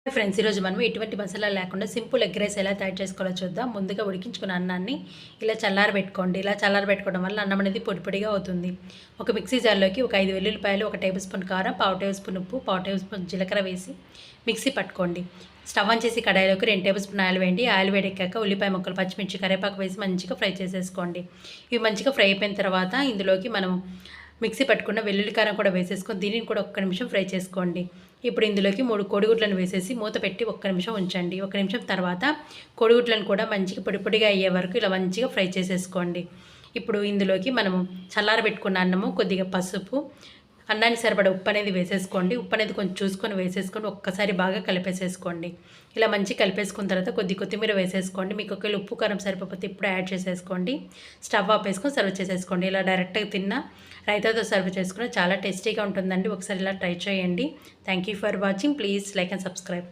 Friends, ఈరోజు మనం ఎటువంటి మసాలా లేకుండా సింపుల్ ఎగ్ రైస్ ఎలా తయారు చేసుకోవాలో చూద్దాం. ముందుగా ఉడికించుకున్న అన్నాన్ని ఇలా చల్లారబెట్టుకోండి. ఇలా చల్లారబెట్టుకోవడం వల్ల అన్నం అనేది పొడి పొడిగా అవుతుంది. ఒక మిక్సీ జార్లోకి ఒక 5 వెల్లుల్లిపాయలు, 1 టేబుల్ స్పూన్ కారం, పావు టేబుల్ స్పూన్ ఉప్పు, పావు టేబుల్ స్పూన్ జీలకర్ర వేసి మిక్సీ పట్టుకోండి. స్టవ్ ఆన్ చేసి కడాయిలోకి 2 టేబుల్ స్పూన్ ఆయిల్ వేయండి. ఆయిల్ వేడెక్కాక ఉల్లిపాయ ముక్కలు, పచ్చిమిర్చి, కరివేపాకు వేసి మంచిగా ఫ్రై చేసేసుకోండి. ఇవి మంచిగా ఫ్రై అయిపోయిన తర్వాత ఇందులోకి మనం మిక్సీ పట్టుకున్న వెల్లుల్లి కారం కూడా వేసేసుకొని దీనిని కూడా ఒక్క నిమిషం ఫ్రై చేసుకోండి. ఇప్పుడు ఇందులోకి 3 కోడిగుడ్లను వేసేసి మూత పెట్టి ఒక్క నిమిషం ఉంచండి. ఒక నిమిషం తర్వాత కోడిగుడ్లను కూడా మంచిగా పొడి పొడిగా అయ్యే వరకు ఇలా మంచిగా ఫ్రై చేసేసుకోండి. ఇప్పుడు ఇందులోకి మనము చల్లారబెట్టుకున్న అన్నము, కొద్దిగా పసుపు, అన్నానికి సరిపడా ఉప్పు అనేది వేసేసుకోండి. ఉప్పు అనేది కొంచెం చూసుకొని వేసేసుకొని ఒక్కసారి బాగా కలిపేసేసుకోండి. ఇలా మంచి కలిపేసుకున్న తర్వాత కొత్తిమీర వేసేసుకోండి. మీకు ఒకవేళ ఉప్పు కారం సరిపోతే ఇప్పుడు యాడ్ చేసేసుకోండి. స్టవ్ ఆపేసుకొని సర్వ్ చేసేసుకోండి. ఇలా డైరెక్ట్గా తిన్నా రైతాతో సర్వ్ చేసుకుని చాలా టేస్టీగా ఉంటుందండి. ఒకసారి ఇలా ట్రై చేయండి. Thank you for watching. Please like and subscribe.